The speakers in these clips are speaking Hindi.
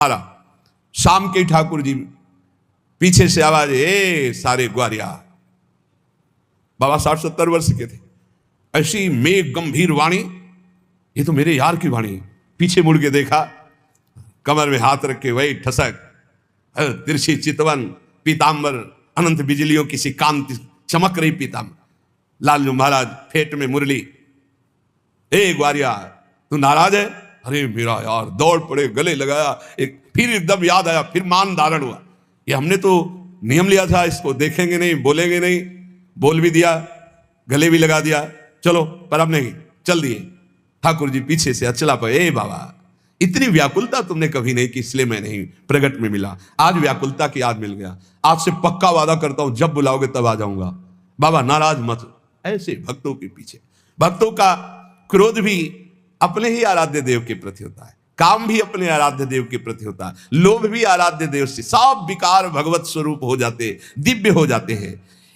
मारा। शाम के ठाकुर जी पीछे से आवाज, ए सारे ग्वारिया। बाबा 60-70 वर्ष के थे। ऐसी मेघ गंभीर वाणी, ये तो मेरे यार की वाणी। पीछे मुड़ के देखा, कमर में हाथ रख के वही ठसक, तिरछी चितवन, पीतांबर, अनंत बिजलियों की सी कांति चमक रही पीतांबर। लालू महाराज फेट में मुरली। ए ग्वारिया तू नाराज है? अरे मेरा यार, दौड़ पड़े, गले लगाया। फिर एकदम याद आया, फिर मान धारण हुआ। ये हमने तो नियम लिया था, इसको देखेंगे नहीं, बोलेंगे नहीं। बोल भी दिया, गले भी लगा दिया, चलो। पर अब नहीं, चल दिए। ठाकुर जी पीछे से अचला पे, ए बाबा इतनी व्याकुलता तुमने कभी नहीं की, इसलिए मैं नहीं प्रगट में मिला। आज व्याकुलता की याद मिल गया। आज से पक्का वादा करता हूं, जब बुलाओगे तब आ जाऊंगा। बाबा नाराज मत। ऐसे भक्तों के पीछे, भक्तों का क्रोध भी अपने ही आराध्य देव के प्रति होता है, काम भी अपने आराध्य देव के प्रति होता है, लोभ भी आराध्य देव से। सब विकार भगवत स्वरूप हो जाते, दिव्य हो जाते हैं।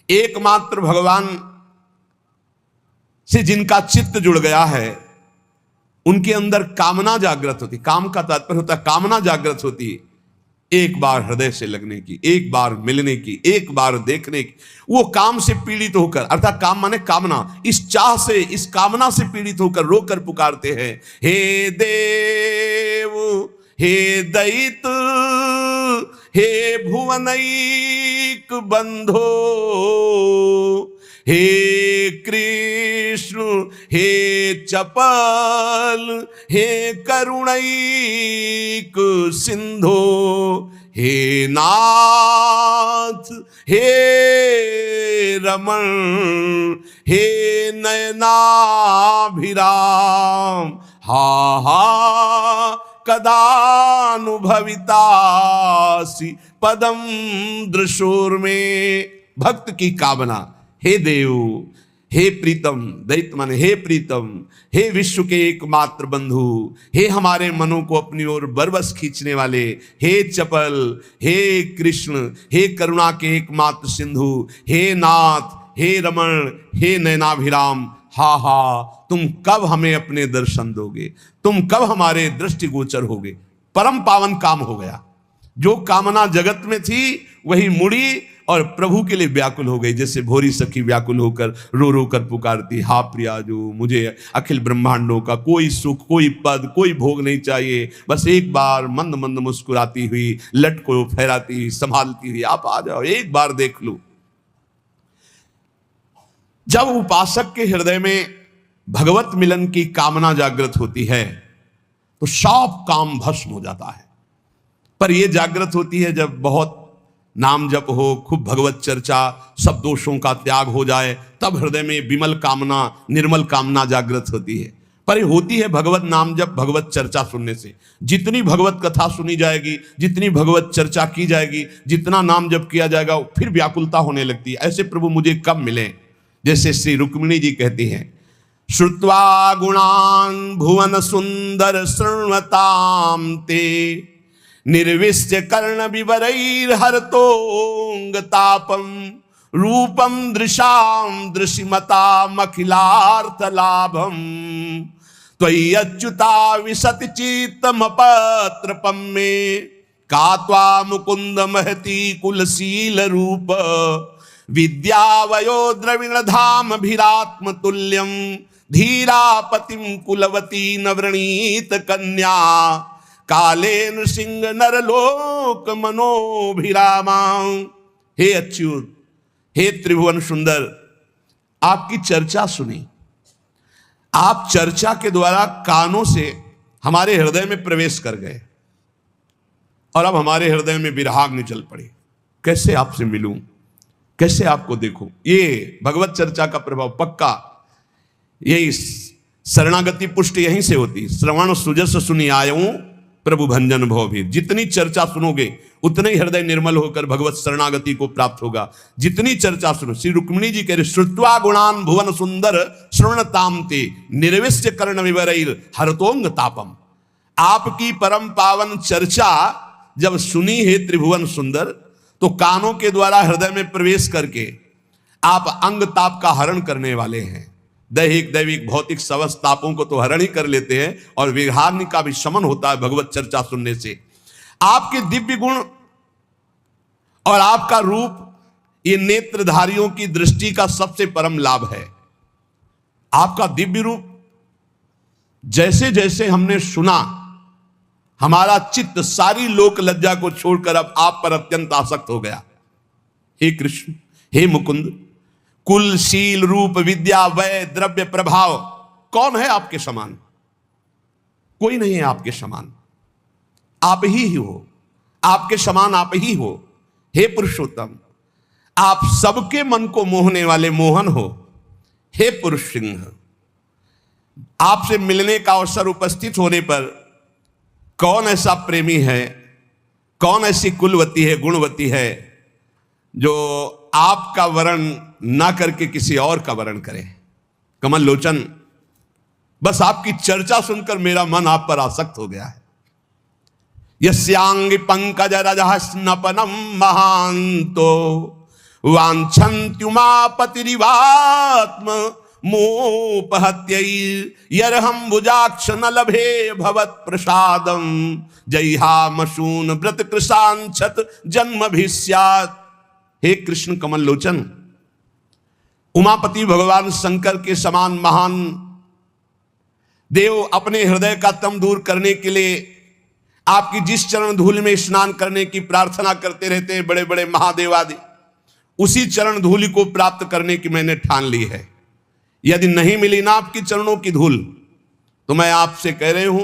एकमात्र भगवान से जिनका चित्त जुड़ गया है, उनके अंदर कामना जागृत होती। काम का तात्पर्य होता है कामना जागृत होती है, एक बार हृदय से लगने की, एक बार मिलने की, एक बार देखने की। वो काम से पीड़ित होकर, अर्थात काम माने कामना, इस चाह से, इस कामना से पीड़ित होकर रोकर पुकारते हैं, हे देव, हे दैत, हे भुवनैक बंधो, हे कृष्ण, हे चपल, हे करुणैक सिंधो, हे नाथ, हे रमण, हे नयनाभिराम, हा हा कदानुभवितासि पदम दृशोर में। भक्त की कामना, हे देव, हे प्रीतम, दैत्य माने हे प्रीतम, हे विश्व के एकमात्र बंधु, हे हमारे मनों को अपनी ओर बरबस खींचने वाले, हे चपल, हे कृष्ण, हे करुणा के एकमात्र सिंधु, हे नाथ, हे रमण, हे नयनाभिराम, हा हा तुम कब हमें अपने दर्शन दोगे, तुम कब हमारे दृष्टिगोचर होगे। परम पावन काम हो गया। जो कामना जगत में थी वही मुड़ी और प्रभु के लिए व्याकुल हो गई। जैसे भोरी सखी व्याकुल होकर रो रो कर पुकारती, हा प्रिया जो मुझे अखिल ब्रह्मांडों का कोई सुख, कोई पद, कोई भोग नहीं चाहिए, बस एक बार मंद मंद मुस्कुराती हुई, लट को फहराती हुई, संभालती हुई, आप आ जाओ, एक बार देख लो। जब उपासक के हृदय में भगवत मिलन की कामना जागृत होती है तो सब काम भस्म हो जाता है। पर यह जागृत होती है जब बहुत नाम जप हो, खूब भगवत चर्चा, सब दोषों का त्याग हो जाए, तब हृदय में विमल कामना, निर्मल कामना जागृत होती है। पर ये होती है भगवत नाम जप, भगवत चर्चा सुनने से। जितनी भगवत कथा सुनी जाएगी, जितनी भगवत चर्चा की जाएगी, जितना नाम जप किया जाएगा, फिर व्याकुलता होने लगती है। ऐसे प्रभु मुझे कब मिले? जैसे श्री रुक्मिणी जी कहती हैं, श्रुत्वा गुणान भुवन सुंदर शृण्वताम ते निर्विश्य कर्ण विवरैर हरतोंग तापम रूपम दृशाम दृशिमताम अखिलार्थ लाभम त्वयि अच्युता विशति चित्तम पत्रपम में कात्वा मुकुंद महती कुलशील रूप विद्यावयो द्रविण धाम भीरात्म तुल्यम धीरापतिम कुलवती नवृणीत कन्या काले नृसिंह नरलोक मनोभिरामा। हे अच्युत, हे त्रिभुवन सुंदर, आपकी चर्चा सुनी। आप चर्चा के द्वारा कानों से हमारे हृदय में प्रवेश कर गए और अब हमारे हृदय में विरहाग्नि चल पड़ी। कैसे आपसे मिलूं, कैसे आपको देखूं? ये भगवत चर्चा का प्रभाव पक्का। यही शरणागति पुष्ट यहीं से होती। श्रवण सुजस सुनी आयऊं प्रभु भंजन भवभीर। जितनी चर्चा सुनोगे उतने ही हृदय निर्मल होकर भगवत शरणागति को प्राप्त होगा। जितनी चर्चा सुनो, श्री रुक्मिणी जी कह रहे, श्रुत्वा गुणान भुवन सुंदर श्रवणताम ते निर्विश्य कर्ण विवरैर हरतोंग तापम। आपकी परम पावन चर्चा जब सुनी है त्रिभुवन सुंदर, तो कानों के द्वारा हृदय में प्रवेश करके आप अंग ताप का हरण करने वाले हैं। दैहिक दैविक भौतिक सवस तापों को तो हरण ही कर लेते हैं और विरहाग्नि का भी शमन होता है भगवत चर्चा सुनने से। आपके दिव्य गुण और आपका रूप ये नेत्रधारियों की दृष्टि का सबसे परम लाभ है। आपका दिव्य रूप जैसे जैसे हमने सुना, हमारा चित्त सारी लोक लज्जा को छोड़कर अब आप पर अत्यंत आसक्त हो गया। हे कृष्ण, हे मुकुंद, कुल, शील, रूप, विद्या, वय, द्रव्य, प्रभाव, कौन है आपके समान? कोई नहीं है आपके समान। आप ही हो, आपके समान आप ही हो। हे पुरुषोत्तम, आप सबके मन को मोहने वाले मोहन हो। हे पुरुष सिंह, आपसे मिलने का अवसर उपस्थित होने पर कौन ऐसा प्रेमी है, कौन ऐसी कुलवती है, गुणवती है, जो आपका वर्ण ना करके किसी और का वर्ण करे? कमल लोचन, बस आपकी चर्चा सुनकर मेरा मन आप पर आसक्त हो गया है। यस्यांग पंकज रजहस्नपनम महांतो वांछन्त्युमापतिरिवात्म मोपहत्यैर्यर्हं भुजाक्ष न लभे भवत् प्रसादम जयहामशून व्रत कृशांछत जन्म भी स्यात्। हे कृष्ण कमल लोचन, उमापति भगवान शंकर के समान महान देव अपने हृदय का तम दूर करने के लिए आपकी जिस चरण धूल में स्नान करने की प्रार्थना करते रहते हैं बड़े बड़े महादेव आदि, उसी चरण धूल को प्राप्त करने की मैंने ठान ली है। यदि नहीं मिली ना आपकी चरणों की धूल, तो मैं आपसे कह रही हूं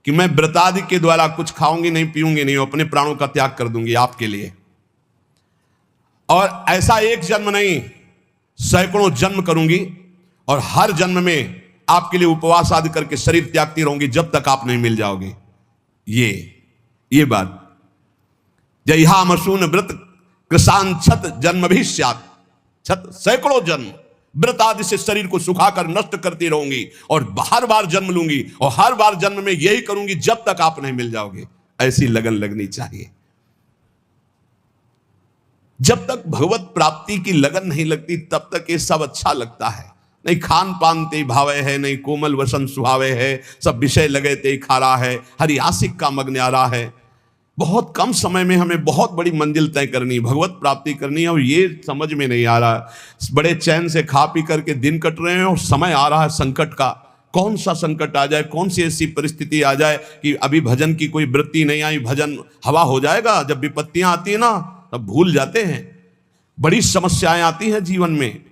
कि मैं व्रतादि के द्वारा कुछ खाऊंगी नहीं, पीऊंगी नहीं, अपने प्राणों का त्याग कर दूंगी आपके लिए। और ऐसा एक जन्म नहीं, सैकड़ों जन्म करूंगी, और हर जन्म में आपके लिए उपवास आदि करके शरीर त्यागती रहूंगी जब तक आप नहीं मिल जाओगे। ये बात, जयहामशून व्रत कृशांछत जन्म भी स्यात्, छत सैकड़ों जन्म व्रत आदि से शरीर को सुखाकर नष्ट करती रहूंगी, और हर बार जन्म लूंगी, और हर बार जन्म में यही करूंगी जब तक आप नहीं मिल जाओगे। ऐसी लगन लगनी चाहिए। जब तक भगवत प्राप्ति की लगन नहीं लगती तब तक ये सब अच्छा लगता है। नहीं खान पान ते भावे है, नहीं कोमल वसन सुहावे है, सब विषय लगे ते खारा है, हरि आशिक का मग्न आ रहा है। बहुत कम समय में हमें बहुत बड़ी मंजिल तय करनी, भगवत प्राप्ति करनी है, और ये समझ में नहीं आ रहा। बड़े चैन से खा पी करके दिन कट रहे हैं, और समय आ रहा है संकट का। कौन सा संकट आ जाए, कौन सी ऐसी परिस्थिति आ जाए कि अभी भजन की कोई वृत्ति नहीं आई, भजन हवा हो जाएगा। जब विपत्तियां आती है ना, तब भूल जाते हैं। बड़ी समस्याएं आती हैं जीवन में,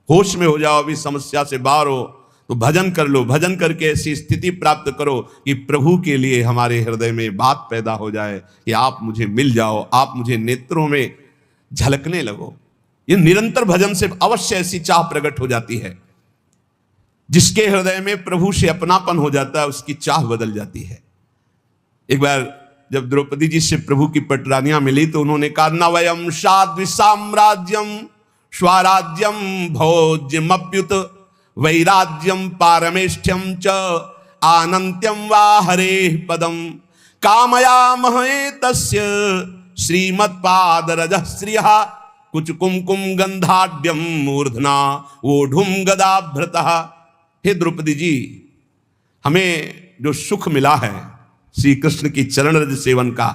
होश में हो जाओ, अभी समस्या से बाहर हो तो भजन कर लो। भजन करके ऐसी स्थिति प्राप्त करो कि प्रभु के लिए हमारे हृदय में बात पैदा हो जाए कि आप मुझे मिल जाओ, आप मुझे नेत्रों में झलकने लगो। ये निरंतर भजन से अवश्य ऐसी चाह प्रकट हो जाती है। जिसके हृदय में प्रभु से अपनापन हो जाता है, उसकी चाह बदल जाती है। एक बार जब द्रौपदी जी से प्रभु की पटरानियां मिली तो उन्होंने कहा, न वयम साध्वी साम्राज्यम स्वराज्यम भोज्यमप्युत वैराज्यम पारमेष्ठ्यम च आनंत्यम वा हरे पदम कामयामहे तस्य श्रीमत्पादरजः श्रियः कुछ कुमकुम गंधाढ्यम मूर्धना वोढुम गदाभृतः। हे द्रौपदी जी, हमें जो सुख मिला है श्री कृष्ण की चरण रज सेवन का,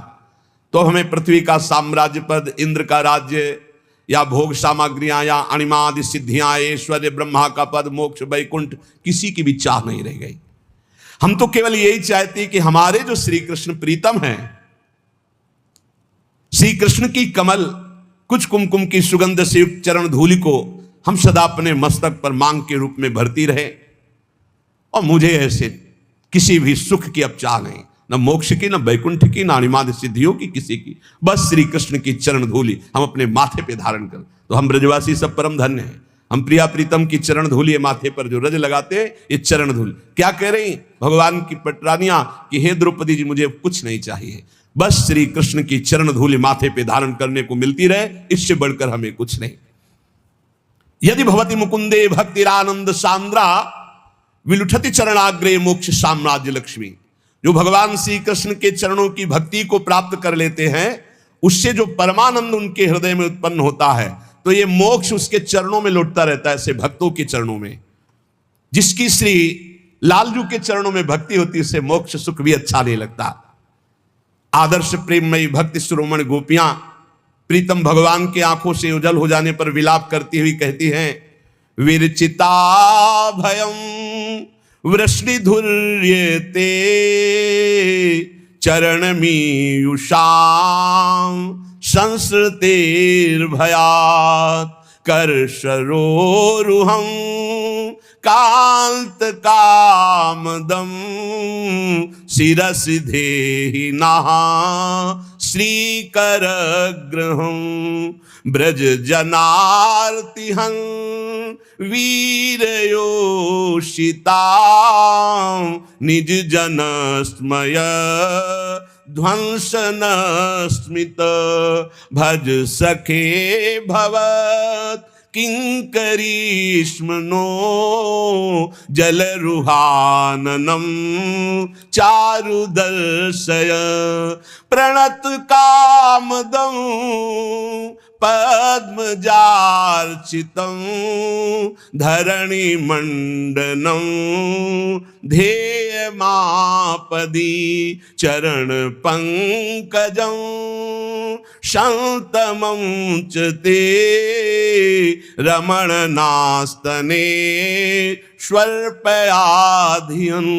तो हमें पृथ्वी का साम्राज्य पद, इंद्र का राज्य, या भोग सामग्रियां, या अणिमादि सिद्धियां, ऐश्वर्य, ब्रह्मा का पद, मोक्ष, वैकुंठ, किसी की भी चाह नहीं रह गई। हम तो केवल यही चाहते कि हमारे जो श्री कृष्ण प्रीतम हैं, श्री कृष्ण की कमल कुछ कुमकुम की सुगंध से युक्त चरण धूलि को हम सदा अपने मस्तक पर मांग के रूप में भरती रहे। और मुझे ऐसे किसी भी सुख की अब चाह नहीं, न मोक्ष की, न वैकुंठ की, न अणिमादि सिद्धियों की, किसी की। बस श्री कृष्ण की चरण धूलि हम अपने माथे पे धारण कर, तो हम ब्रजवासी सब परम धन्य हैं। हम प्रिया प्रीतम की चरण धूलि माथे पर जो रज लगाते हैं, ये चरण धूलि क्या कह रही भगवान की पटरानियां कि हे द्रौपदी जी, मुझे कुछ नहीं चाहिए, बस श्री कृष्ण की चरण धूलि माथे पे धारण करने को मिलती रहे, इससे बढ़कर हमें कुछ नहीं। यदि भवति मुकुंदे भक्तिरानंद सांद्रा विलुठति चरणाग्रे मोक्ष साम्राज्य लक्ष्मी। जो भगवान श्री कृष्ण के चरणों की भक्ति को प्राप्त कर लेते हैं, उससे जो परमानंद उनके हृदय में उत्पन्न होता है, तो ये मोक्ष उसके चरणों में लौटता रहता है। ऐसे भक्तों के चरणों में, जिसकी श्री लालजू के चरणों में भक्ति होती है, उसे मोक्ष सुख भी अच्छा नहीं लगता। आदर्श प्रेममयी भक्ति श्रोमण गोपियां प्रीतम भगवान के आंखों से उजल हो जाने पर विलाप करती हुई कहती हैं, विरचिता भयम वृष्णिधुर्यते चरणमीयुषां संसृतेर्भयात् कर्षरोरुहं कांत कामदम शिरसि देहि नः श्रीकर ग्रहं ब्रज जनार्तिहं वीरयोषिता निज जनस्मय ध्वंसन स्मित भज सखे भवत किंकरीष्मनो जलरुहाननम चारुदर्शय प्रणत कामदं पद्मजार्चितं धरणि मंडनं ध्येयमापदि चरण पंकजं शान्तमं च ते रमण नास्तने स्वल्पयाधियन्।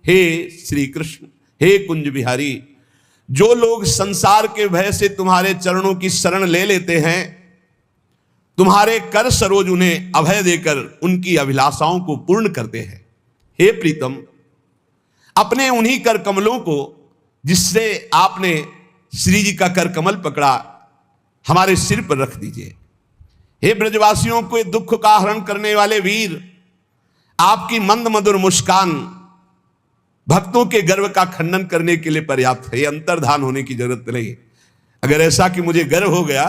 हे श्री कृष्ण, हे कुंज बिहारी, जो लोग संसार के भय से तुम्हारे चरणों की शरण ले लेते हैं, तुम्हारे कर सरोज उन्हें अभय देकर उनकी अभिलाषाओं को पूर्ण करते हैं। हे प्रीतम, अपने उन्हीं कर कमलों को जिससे आपने श्री जी का कर कमल पकड़ा, हमारे सिर पर रख दीजिए। हे ब्रजवासियों को दुख का हरण करने वाले वीर, आपकी मंद मधुर मुस्कान भक्तों के गर्व का खंडन करने के लिए पर्याप्त है। ये अंतर्धान होने की जरूरत नहीं। अगर ऐसा कि मुझे गर्व हो गया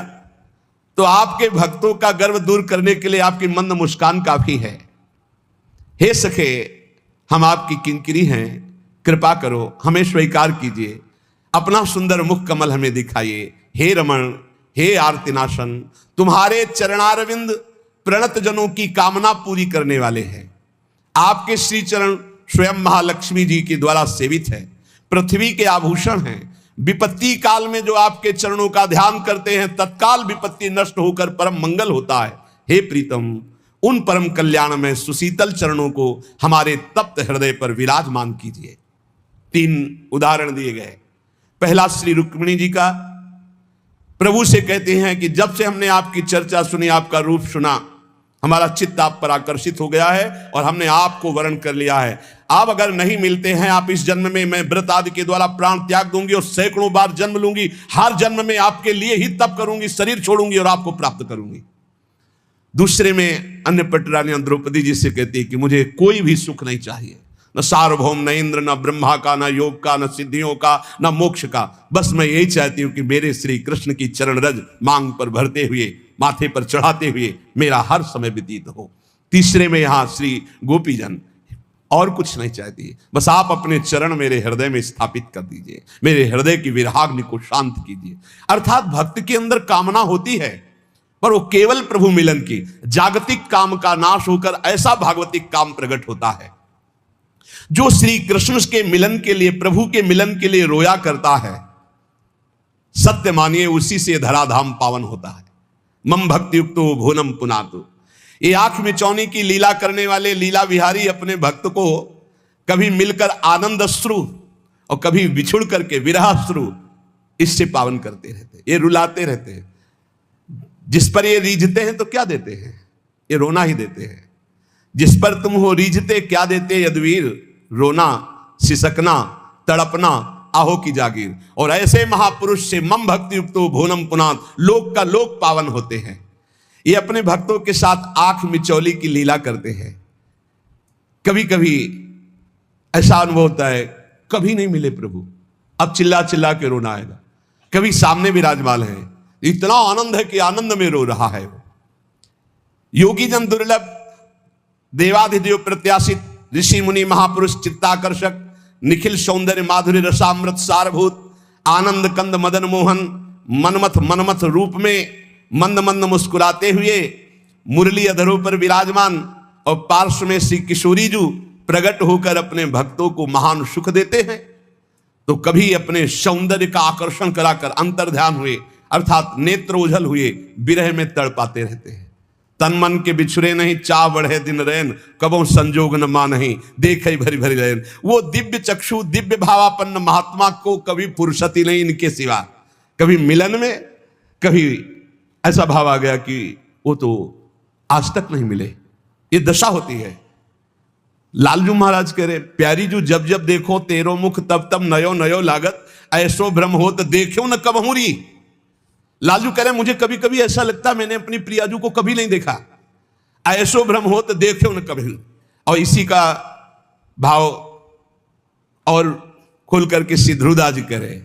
तो आपके भक्तों का गर्व दूर करने के लिए आपकी मंद मुस्कान काफी है। हे सखे, हम आपकी किंकिरी हैं, कृपा करो, हमें स्वीकार कीजिए, अपना सुंदर मुख कमल हमें दिखाइए। हे रमण, हे आर्तिनाशन, तुम्हारे चरणारविंद प्रणत जनों की कामना पूरी करने वाले हैं। आपके श्री चरण स्वयं महालक्ष्मी जी के द्वारा सेवित है, पृथ्वी के आभूषण हैं। विपत्ति काल में जो आपके चरणों का ध्यान करते हैं, तत्काल विपत्ति नष्ट होकर परम मंगल होता है। हे प्रीतम, उन परम कल्याण में सुशीतल चरणों को हमारे तप्त हृदय पर विराजमान कीजिए। 3 उदाहरण दिए गए। पहला श्री रुक्मिणी जी का, प्रभु से कहते हैं कि जब से हमने आपकी चर्चा सुनी, आपका रूप सुना, हमारा चित्त आप पर आकर्षित हो गया है और हमने आपको वर्ण कर लिया है। आप अगर नहीं मिलते हैं, आप इस जन्म में, मैं व्रत आदि के द्वारा प्राण त्याग दूंगी और सैकड़ों बार जन्म लूंगी। हर जन्म में आपके लिए ही तप करूंगी, शरीर छोड़ूंगी और आपको प्राप्त करूंगी। दूसरे में अन्य पटरानी द्रौपदी जी से कहती है कि मुझे कोई भी सुख नहीं चाहिए, न सार्वभौम, न इंद्र, न ब्रह्मा का, न योग का, न सिद्धियों का, न मोक्ष का। बस मैं यही चाहती हूं कि मेरे श्री कृष्ण की चरण रज मांग पर भरते हुए, माथे पर चढ़ाते हुए मेरा हर समय व्यतीत हो। तीसरे में यहां श्री गोपीजन और कुछ नहीं चाहती, बस आप अपने चरण मेरे हृदय में स्थापित कर दीजिए, मेरे हृदय की विराग्नि को शांत कीजिए। अर्थात भक्त के अंदर कामना होती है, पर वो केवल प्रभु मिलन की, जागतिक काम का नाश होकर ऐसा भागवतिक काम प्रकट होता है। जो श्री कृष्ण के मिलन के लिए, प्रभु के मिलन के लिए रोया करता है, सत्य मानिए उसी से धराधाम पावन होता है। मम भक्ति युक्तो भुवनम पुनातु। ये आंख मिचौनी की लीला करने वाले लीला विहारी अपने भक्त को कभी मिलकर आनंद अश्रु और कभी बिछुड़ करके विरह अश्रु, इससे पावन करते रहते, ये रुलाते रहते हैं। जिस पर ये रीझते हैं तो क्या देते हैं? ये रोना ही देते हैं। जिस पर तुम हो रीझते क्या देते यदुवीर? रोना, सिसकना, तड़पना, आहो की जागीर। और ऐसे महापुरुष से मम भक्ति युक्तो भुवनम पुनात, लोक का लोक पावन होते हैं। ये अपने भक्तों के साथ आंख मिचौली की लीला करते हैं। कभी कभी ऐसा अनुभव होता है, कभी नहीं मिले प्रभु, अब चिल्ला चिल्ला के रोना आएगा। कभी सामने विराजमान है, इतना आनंद है कि आनंद में रो रहा है वो। योगी जन दुर्लभ, देवाधिदेव प्रत्याशित, ऋषि मुनि महापुरुष चित्ताकर्षक, निखिल सौंदर्य माधुर्य रसामृत सारभूत, आनंद कंद मदन मोहन, मनमथ मनमथ रूप में मंद मंद मुस्कुराते हुए मुरली अधरों पर विराजमान, और पार्श्व में श्री किशोरी जी प्रकट होकर अपने भक्तों को महान सुख देते हैं। तो कभी अपने सौंदर्य का आकर्षण कराकर अंतर्ध्यान हुए अर्थात नेत्र ओझल हुए विरह में तड़पाते रहते हैं। तन मन के बिछुरे नहीं, चाह बढ़े दिन रैन, कबो संजोग न मान नहीं, देखे भरी भरी रैन। वो दिव्य चक्षु दिव्य भावापन्न महात्मा को कभी फुर्सत ही नहीं इनके सिवा। कभी मिलन में कभी ऐसा भाव आ गया कि वो तो आज तक नहीं मिले। ये दशा होती है। लालजू महाराज कह रहे, प्यारी जू जब जब देखो तेरो मुख तब तब नयो नयो लागत, ऐसो भ्रम हो तो देखो न कब हुरी। लालजू कह रहे, मुझे कभी कभी ऐसा लगता मैंने अपनी प्रियाजू को कभी नहीं देखा, ऐसो भ्रम हो तो देखो न कभी। और इसी का भाव और खुल करके सिद्धरूदा जी करे,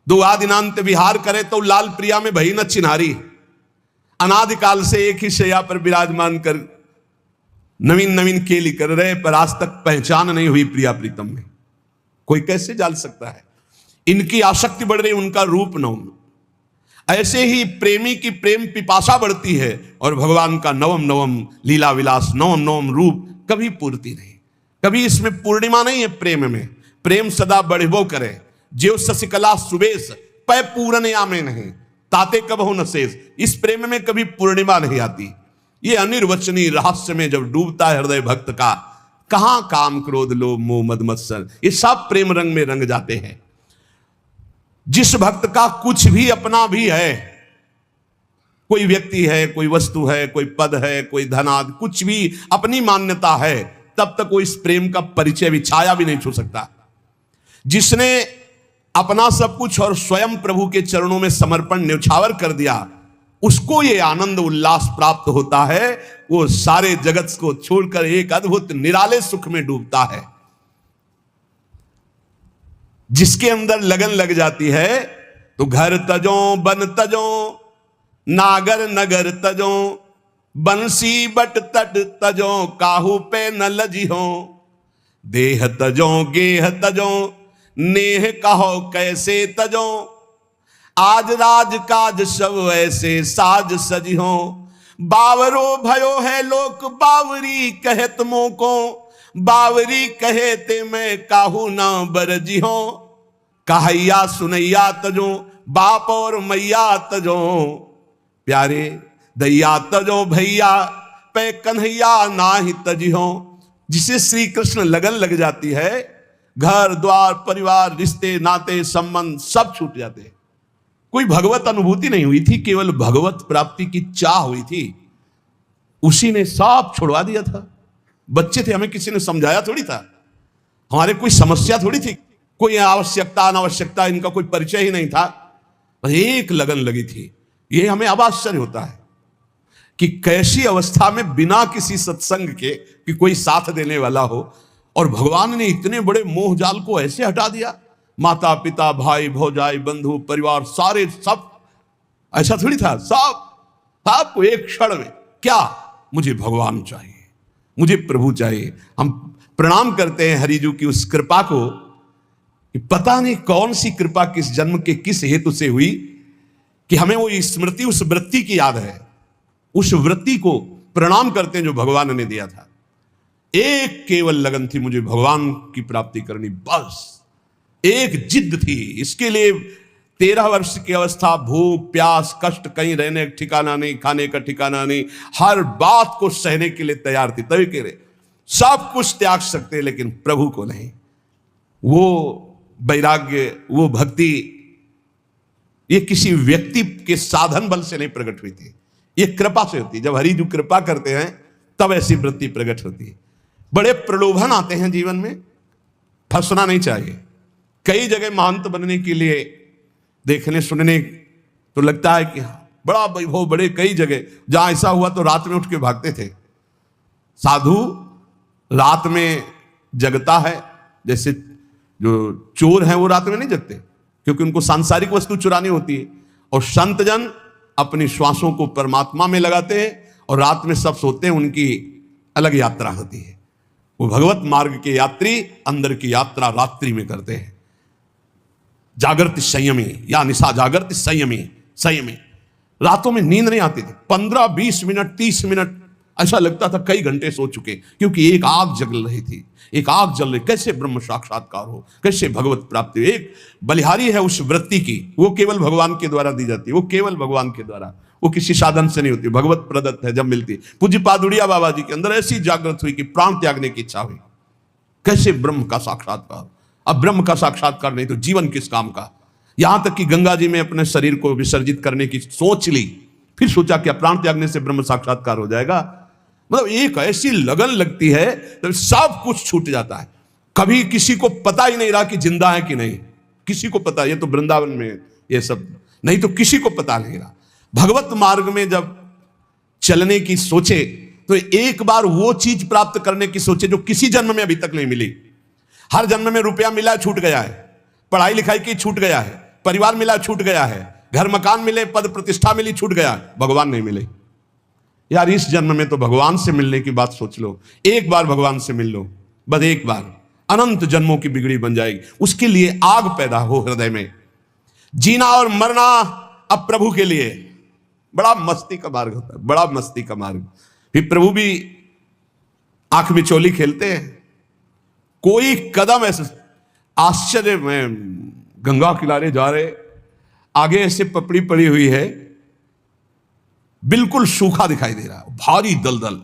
दो आदिनांत विहार करे तो लाल प्रिया में भई न चिन्हारी। अनादिकाल से एक ही शैया पर विराजमान कर नवीन नवीन केली कर रहे, पर आज तक पहचान नहीं हुई प्रिया प्रीतम में। कोई कैसे जान सकता है? इनकी आसक्ति बढ़ रही, उनका रूप नवम। ऐसे ही प्रेमी की प्रेम पिपासा बढ़ती है और भगवान का नवम नवम लीला विलास, नवम नवम रूप कभी पूर्ति नहीं। कभी इसमें पूर्णिमा नहीं है प्रेम में। प्रेम सदा बढ़बो करे, ज्यो शशिकला सुबेश पै पूरन आमे नहीं, ताते कब हो न शेष। इस प्रेम में कभी पूर्णिमा नहीं आती। ये अनिर्वचनीय रहस्य में जब डूबता है हृदय भक्त का, कहां काम क्रोध लोभ मोह मद मत्सर, ये सब प्रेम रंग में रंग जाते हैं। जिस भक्त का कुछ भी अपना भी है, कोई व्यक्ति है, कोई वस्तु है, कोई पद है, कोई धनाद, कुछ भी अपनी मान्यता है, तब तक वो इस प्रेम का परिचय भी, छाया भी नहीं छू सकता। जिसने अपना सब कुछ और स्वयं प्रभु के चरणों में समर्पण न्यौछावर कर दिया, उसको ये आनंद उल्लास प्राप्त होता है। वो सारे जगत को छोड़कर एक अद्भुत निराले सुख में डूबता है। जिसके अंदर लगन लग जाती है तो घर तजो बन तजो, नागर नगर तजो, बंसी बट तट तजो, काहू पे न लजिहो, देह तजो गेह तजो, नेह कहो कैसे तजो, आज राज काज सब ऐसे साज सजिहो, बावरो भयो है लोक बावरी कहत मोको, बावरी कहे ते मैं काहू ना बरजिहो, कहैया सुनैया तजो, बाप और मैया तजो, प्यारे दैया तजो भैया पे कन्हैया नाही तजिहो। जिसे श्री कृष्ण लगन लग जाती है, घर द्वार परिवार रिश्ते नाते संबंध सब छूट जाते हैं। कोई भगवत अनुभूति नहीं हुई थी, केवल भगवत प्राप्ति की चाह हुई थी। उसी ने सब छुड़वा दिया था। बच्चे थे, हमें किसी ने समझाया थोड़ी था, हमारे कोई समस्या थोड़ी थी, कोई आवश्यकता अनावश्यकता इनका कोई परिचय ही नहीं था। बस एक लगन लगी थी। ये हमें अब आश्चर्य होता है कि कैसी अवस्था में बिना किसी सत्संग के कि कोई साथ देने वाला हो, और भगवान ने इतने बड़े मोह जाल को ऐसे हटा दिया। माता पिता भाई भौजाई बंधु परिवार सारे सब, ऐसा थोड़ी था। सब आपको एक क्षण में क्या, मुझे भगवान चाहिए, मुझे प्रभु चाहिए। हम प्रणाम करते हैं हरिजू की उस कृपा को कि पता नहीं कौन सी कृपा किस जन्म के किस हेतु से हुई कि हमें वो स्मृति, उस वृत्ति की याद है। उस वृत्ति को प्रणाम करते हैं जो भगवान ने दिया था। एक केवल लगन थी, मुझे भगवान की प्राप्ति करनी, बस एक जिद थी। इसके लिए 13 वर्ष की अवस्था, भूख प्यास कष्ट, कहीं रहने का ठिकाना नहीं, खाने का ठिकाना नहीं, हर बात को सहने के लिए तैयार थी। तभी कह रहे सब कुछ त्याग सकते लेकिन प्रभु को नहीं। वो वैराग्य, वो भक्ति, ये किसी व्यक्ति के साधन बल से नहीं प्रकट हुई थी, ये कृपा से होती। जब हरि जो कृपा करते हैं तब ऐसी वृत्ति प्रकट होती है। बड़े प्रलोभन आते हैं जीवन में, फंसना नहीं चाहिए। कई जगह महंत बनने के लिए देखने सुनने तो लगता है कि बड़ा वैभव, बड़े कई जगह जहां ऐसा हुआ तो रात में उठ के भागते थे। साधु रात में जगता है, जैसे जो चोर हैं वो रात में नहीं जगते क्योंकि उनको सांसारिक वस्तु चुरानी होती है। और संत जन अपनी श्वासों को परमात्मा में लगाते हैं और रात में सब सोते हैं, उनकी अलग यात्रा होती है। वो भगवत मार्ग के यात्री अंदर की यात्रा रात्रि में करते हैं। जागृति संयमी या निशा जागृति संयमी, संयमी। रातों में नींद नहीं आती थी। 15-20 मिनट 30 मिनट ऐसा लगता था कई घंटे सो चुके, क्योंकि एक आग जल रही थी, एक आग जल रही। कैसे ब्रह्म साक्षात्कार हो, कैसे भगवत प्राप्ति। एक बलिहारी है उस वृत्ति की, वो केवल भगवान के द्वारा दी जाती है, वो केवल भगवान के द्वारा, वो किसी साधन से नहीं होती, भगवत प्रदत्त है। जब मिलती, पूज्य पादुड़िया बाबा जी के अंदर ऐसी जागृत हुई कि प्राण त्यागने की इच्छा हुई। कैसे ब्रह्म का साक्षात्कार। अब ब्रह्म का साक्षात्कार नहीं तो जीवन किस काम का। यहां तक कि गंगा जी में अपने शरीर को विसर्जित करने की सोच ली, फिर सोचा कि प्राण त्यागने से ब्रह्म साक्षात्कार हो जाएगा। मतलब एक ऐसी लगन लगती है तो सब कुछ छूट जाता है। कभी किसी को पता ही नहीं रहा कि जिंदा है कि नहीं, किसी को पता, ये तो वृंदावन में ये सब नहीं तो किसी को पता नहीं रहा। भगवत मार्ग में जब चलने की सोचे तो एक बार वो चीज प्राप्त करने की सोचे जो किसी जन्म में अभी तक नहीं मिली। हर जन्म में रुपया मिला छूट गया है, पढ़ाई लिखाई की छूट गया है, परिवार मिला छूट गया है, घर मकान मिले, पद प्रतिष्ठा मिली छूट गया, भगवान नहीं मिले। यार इस जन्म में तो भगवान से मिलने की बात सोच लो, एक बार भगवान से मिल लो, बस एक बार, अनंत जन्मों की बिगड़ी बन जाएगी। उसके लिए आग पैदा हो हृदय में। जीना और मरना अब प्रभु के लिए, बड़ा मस्ती का मार्ग होता है, बड़ा मस्ती का मार्ग। फिर प्रभु भी आंख में चोली खेलते हैं। कोई कदम ऐसे, आश्चर्य में गंगा किनारे जा रहे, आगे ऐसे पपड़ी पड़ी हुई है, बिल्कुल सूखा दिखाई दे रहा है, भारी दलदल,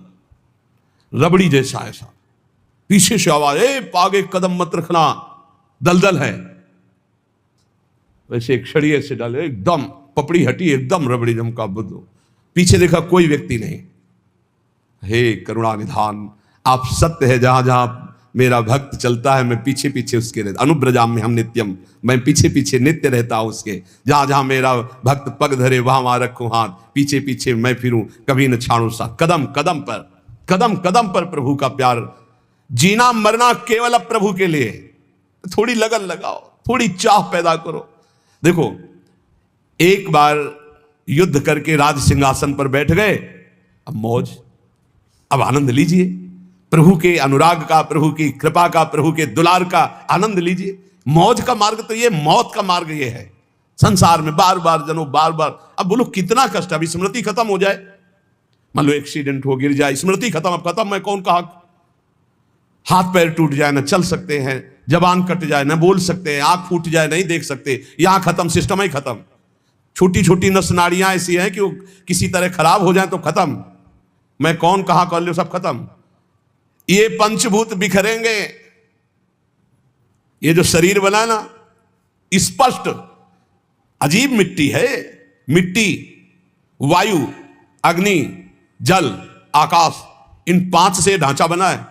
रबड़ी जैसा ऐसा। पीछे से आवाज, आगे कदम मत रखना, दलदल है। वैसे एक छड़ी ऐसे डाले, एकदम पपड़ी हटी, एकदम रबड़ी जमका बुद्ध। पीछे देखा कोई व्यक्ति नहीं। हे करुणा निधान, आप सत्य है, जहां जहां मेरा भक्त चलता है मैं पीछे पीछे उसके रहता। अनुब्रजाम में हम नित्यम, मैं पीछे पीछे नित्य रहता हूं उसके। जहां जहां मेरा भक्त पग धरे वहां वहां रखूं हाथ, पीछे पीछे मैं फिरूं, कभी न छाड़ू सा। कदम कदम पर, कदम कदम पर प्रभु का प्यार। जीना मरना केवल अब प्रभु के लिए। थोड़ी लगन लगाओ, थोड़ी चाह पैदा करो। देखो एक बार युद्ध करके राज सिंहासन पर बैठ गए, अब मौज, अब आनंद लीजिए प्रभु के अनुराग का, प्रभु की कृपा का, प्रभु के दुलार का आनंद लीजिए। मौज का मार्ग तो ये, मौत का मार्ग ये है। संसार में बार बार जनो, बार बार, अब बोलो कितना कष्ट। अभी स्मृति खत्म हो जाए, मान लो एक्सीडेंट हो, गिर जाए, स्मृति खत्म, अब खत्म, मैं कौन कहा। हाथ पैर टूट जाए, ना चल सकते हैं, जबान कट जाए, ना बोल सकते हैं, आंख फूट जाए, नहीं देख सकते, यहां खत्म, सिस्टम ही खत्म। छोटी छोटी नस नाड़ियां ऐसी हैं कि वो किसी तरह खराब हो जाए तो खत्म, मैं कौन कहा कर लो, सब खत्म। ये पंचभूत बिखरेंगे। ये जो शरीर बना ना, स्पष्ट अजीब मिट्टी है। मिट्टी, वायु, अग्नि, जल, आकाश, इन 5 से ढांचा बना है।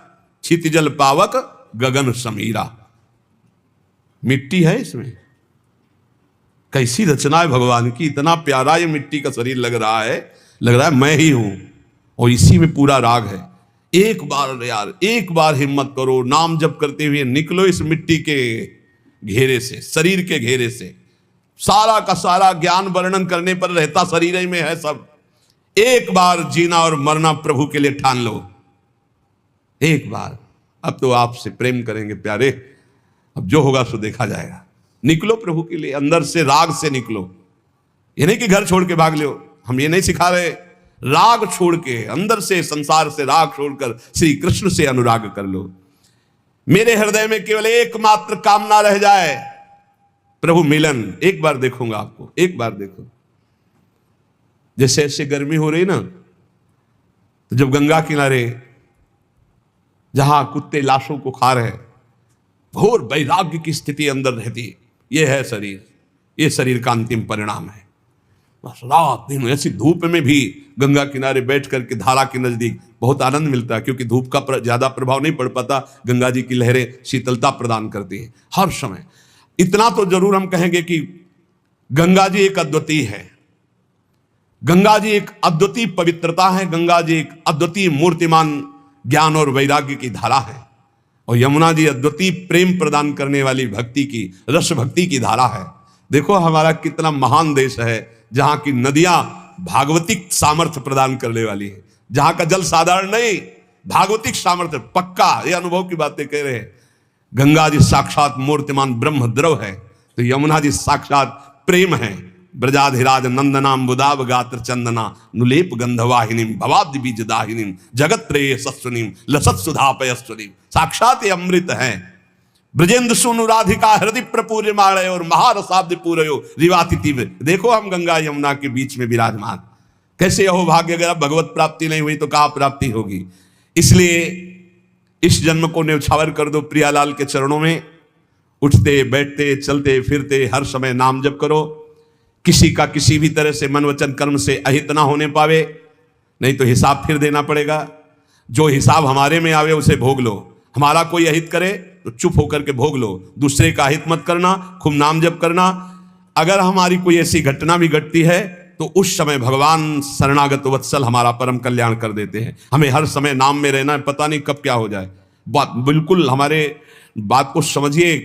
छित जल पावक गगन समीरा, मिट्टी है इसमें। कैसी रचना है भगवान की, इतना प्यारा ये मिट्टी का शरीर लग रहा है मैं ही हूं, और इसी में पूरा राग है। एक बार यार, एक बार हिम्मत करो, नाम जप करते हुए निकलो इस मिट्टी के घेरे से, शरीर के घेरे से। सारा का सारा ज्ञान वर्णन करने पर रहता शरीर ही में है सब। एक बार जीना और मरना प्रभु के लिए ठान लो, एक बार। अब तो आपसे प्रेम करेंगे प्यारे, अब जो होगा सो देखा जाएगा। निकलो प्रभु के लिए, अंदर से राग से निकलो। ये नहीं कि घर छोड़ के भाग लो, हम ये नहीं सिखा रहे। राग छोड़ के, अंदर से, संसार से राग छोड़कर श्री कृष्ण से अनुराग कर लो। मेरे हृदय में केवल एकमात्र कामना रह जाए, प्रभु मिलन। एक बार देखूंगा आपको, एक बार देखो। जैसे ऐसे गर्मी हो रही ना, तो जब गंगा किनारे जहां कुत्ते लाशों को खा रहे, घोर वैराग्य की स्थिति अंदर रहती, ये है शरीर, ये शरीर का अंतिम परिणाम है। बस रात दिन ऐसी धूप में भी गंगा किनारे बैठ करके धारा के नजदीक बहुत आनंद मिलता है, क्योंकि धूप का ज्यादा प्रभाव नहीं पड़ पाता। गंगा जी की लहरें शीतलता प्रदान करती है हर समय। इतना तो जरूर हम कहेंगे कि गंगा जी एक अद्वितीय है, गंगा जी एक अद्वितीय पवित्रता है, गंगा जी एक अद्वितीय मूर्तिमान ज्ञान और वैराग्य की धारा है, और यमुना जी अद्वितीय प्रेम प्रदान करने वाली भक्ति की, रस भक्ति की धारा है। देखो हमारा कितना महान देश है, जहां की नदियां भागवतिक सामर्थ्य प्रदान करने वाली है, जहां का जल साधारण नहीं, भागवतिक सामर्थ्य पक्का। ये अनुभव की बातें कह रहे हैं। गंगा जी साक्षात मूर्तिमान ब्रह्म द्रव है, तो यमुना जी साक्षात प्रेम है, ब्रजाधिराज नंदनाम बुदाब गात्र चंदना नुलेप गंधवाहिनीम भवाब्द बीज दाहिनीम जगत प्रेय सस्वनीम लसत सुधा पयस्वनीम। साक्षात ये अमृत है। ब्रजेंद्र सुनु राधिका हृदय प्रपूर्य माणय और महारसाब्द पूरयो रिवातिथिव। देखो हम गंगा यमुना के बीच में विराजमान। कैसे अहो भाग्य, अगर अब भगवत प्राप्ति नहीं हुई तो कहाँ प्राप्ति होगी। इसलिए इस जन्म को न्यौछावर कर दो प्रियालाल के चरणों में। उठते बैठते चलते फिरते हर समय नाम जप करो। किसी का किसी भी तरह से मन वचन कर्म से अहित ना होने पावे, नहीं तो हिसाब फिर देना पड़ेगा। जो हिसाब हमारे में आवे उसे भोग लो। हमारा कोई अहित करे तो चुप होकर के भोग लो। दूसरे का अहित मत करना, खूब नाम जप करना। अगर हमारी कोई ऐसी घटना भी घटती है तो उस समय भगवान शरणागत वत्सल हमारा परम कल्याण कर देते हैं। हमें हर समय नाम में रहना है, पता नहीं कब क्या हो जाए। बात बिल्कुल हमारे बात को समझिए।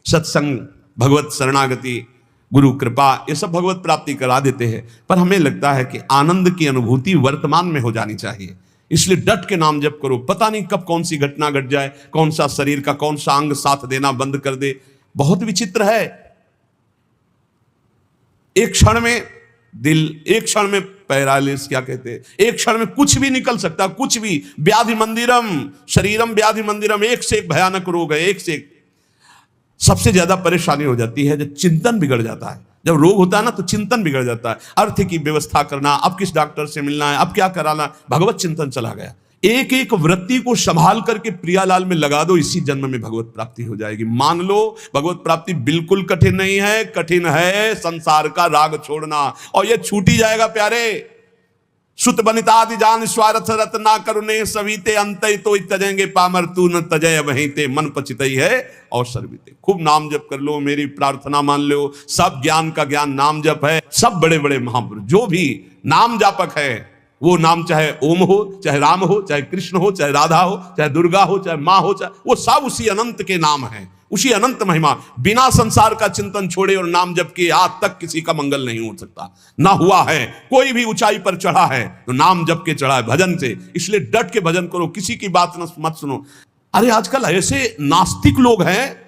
सत्संग, भगवत शरणागति, गुरु कृपा, ये सब भगवत प्राप्ति करा देते हैं। पर हमें लगता है कि आनंद की अनुभूति वर्तमान में हो जानी चाहिए। इसलिए डट के नाम जप करो। पता नहीं कब कौन सी घटना घट जाए, कौन सा शरीर का कौन सा अंग साथ देना बंद कर दे। बहुत विचित्र है। एक क्षण में दिल, एक क्षण में पैरालिस, क्या कहते हैं, एक क्षण में कुछ भी निकल सकता, कुछ भी। व्याधि मंदिरम शरीरम व्याधि मंदिरम, एक से एक भयानक रोग है, एक से एक। सबसे ज्यादा परेशानी हो जाती है जब चिंतन बिगड़ जाता है। जब रोग होता है ना तो चिंतन बिगड़ जाता है। अर्थ की व्यवस्था करना, अब किस डॉक्टर से मिलना है, अब क्या कराना, भगवत चिंतन चला गया। एक एक वृत्ति को संभाल करके प्रियालाल में लगा दो, इसी जन्म में भगवत प्राप्ति हो जाएगी। मान लो भगवत प्राप्ति बिल्कुल कठिन नहीं है। कठिन है संसार का राग छोड़ना, और ये छूट ही जाएगा प्यारे। सुत बनितादि जान स्वार्थ रत ना करुणे सवीते अंत तो तजेंगे पामर तू न तजय वहीं ते मन पचितई है और सर्विते। खूब नाम जप कर लो, मेरी प्रार्थना मान लो। सब ज्ञान का ज्ञान नाम जप है। सब बड़े बड़े महापुरुष जो भी नाम जापक है, वो नाम चाहे ओम हो, चाहे राम हो, चाहे कृष्ण हो, चाहे राधा हो, चाहे दुर्गा हो, चाहे माँ हो, चाहे वो सब उसी अनंत के नाम हैं, उसी अनंत महिमा। बिना संसार का चिंतन छोड़े और नाम जप के आज तक किसी का मंगल नहीं हो सकता, ना हुआ है। कोई भी ऊंचाई पर चढ़ा है तो नाम जप के चढ़ा है, भजन से। इसलिए डट के भजन करो, किसी की बात मत सुनो। अरे आजकल ऐसे नास्तिक लोग हैं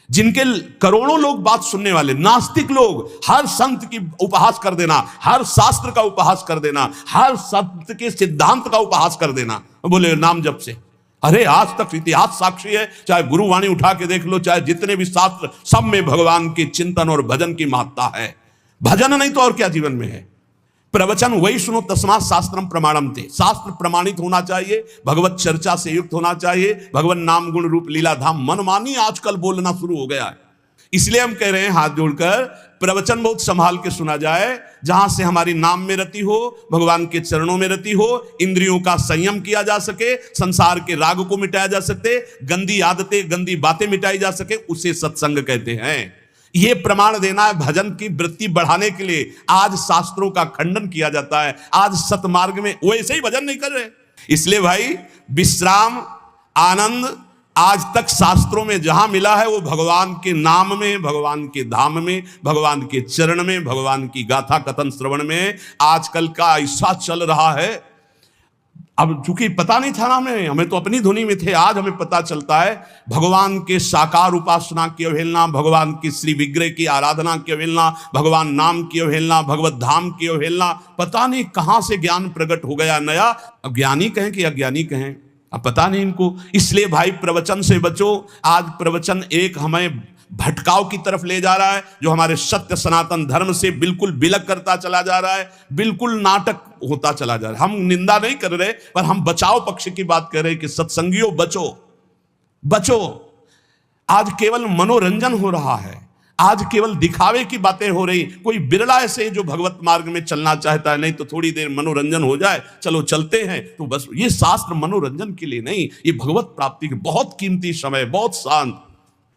जिनके करोड़ों लोग बात सुनने वाले, नास्तिक लोग। हर संत की उपहास कर देना, हर शास्त्र का उपहास कर देना, हर संत के सिद्धांत का उपहास कर देना, बोले नाम जप से। अरे आज तक इतिहास साक्षी है, चाहे गुरुवाणी उठा के देख लो, चाहे जितने भी शास्त्र, सब में भगवान के चिंतन और भजन की महत्ता है। भजन नहीं तो और क्या जीवन में है। प्रवचन वही सुनो तस्मात् शास्त्रम प्रमाणम थे। शास्त्र प्रमाणित होना चाहिए, भगवत चर्चा से युक्त होना चाहिए। भगवान नाम गुण रूप लीला धाम मनमानी आजकल बोलना शुरू हो गया है। इसलिए हम कह रहे हैं हाथ जोड़कर, प्रवचन बहुत संभाल के सुना जाए, जहां से हमारी नाम में रति हो, भगवान के चरणों में रति हो, इंद्रियों का संयम किया जा सके, संसार के राग को मिटाया जा सके, गंदी आदतें गंदी बातें मिटाई जा सके, उसे सत्संग कहते हैं। ये प्रमाण देना है भजन की वृत्ति बढ़ाने के लिए। आज शास्त्रों का खंडन किया जाता है, आज सतमार्ग में वैसे ही भजन नहीं कर रहे। इसलिए भाई विश्राम, आनंद आज तक शास्त्रों में जहां मिला है वो भगवान के नाम में, भगवान के धाम में, भगवान के चरण में, भगवान की गाथा कथन श्रवण में। आजकल का ऐसा चल रहा है, अब चूंकि पता नहीं था ना हमें तो अपनी धुनी में थे। आज हमें पता चलता है भगवान के साकार उपासना की अवहेलना, भगवान की श्री विग्रह की आराधना की अवहेलना, भगवान नाम की अवहेलना, भगवत धाम की अवहेलना। पता नहीं कहां से ज्ञान प्रकट हो गया नया। अब ज्ञानी कहें कि अज्ञानी कहें, अब पता नहीं इनको। इसलिए भाई प्रवचन से बचो। आज प्रवचन एक हमें भटकाव की तरफ ले जा रहा है, जो हमारे सत्य सनातन धर्म से बिल्कुल विलग करता चला जा रहा है, बिल्कुल नाटक होता चला जा रहा है। हम निंदा नहीं कर रहे, पर हम बचाव पक्ष की बात कर रहे हैं कि सत्संगियों बचो, बचो। आज केवल मनोरंजन हो रहा है, आज केवल दिखावे की बातें हो रही। कोई बिरला ऐसे जो भगवत मार्ग में चलना चाहता है, नहीं तो थोड़ी देर मनोरंजन हो जाए, चलो चलते हैं, तो बस। ये शास्त्र मनोरंजन के लिए नहीं, ये भगवत प्राप्ति के बहुत कीमती समय, बहुत शांत।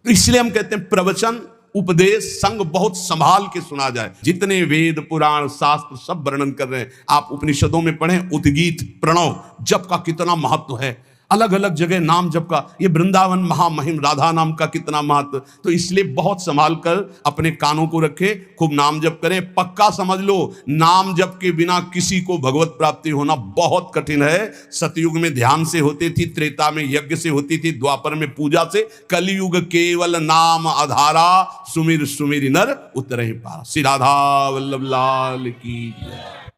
इसलिए हम कहते हैं प्रवचन, उपदेश, संग बहुत संभाल के सुना जाए। जितने वेद पुराण शास्त्र सब वर्णन कर रहे हैं, आप उपनिषदों में पढ़ें, उद्गीत, प्रणव, जप का कितना महत्व है। अलग अलग जगह नाम जप का, ये वृंदावन महामहिम राधा नाम का कितना महत्व। तो इसलिए बहुत संभाल कर अपने कानों को रखे, खूब नाम जप करें। पक्का समझ लो, नाम जप के बिना किसी को भगवत प्राप्ति होना बहुत कठिन है। सतयुग में ध्यान से होती थी, त्रेता में यज्ञ से होती थी, द्वापर में पूजा से, कलयुग केवल नाम आधारा, सुमिर सुमिर नर उतरहि पारा। श्री राधा वल्लभ लाल की जय।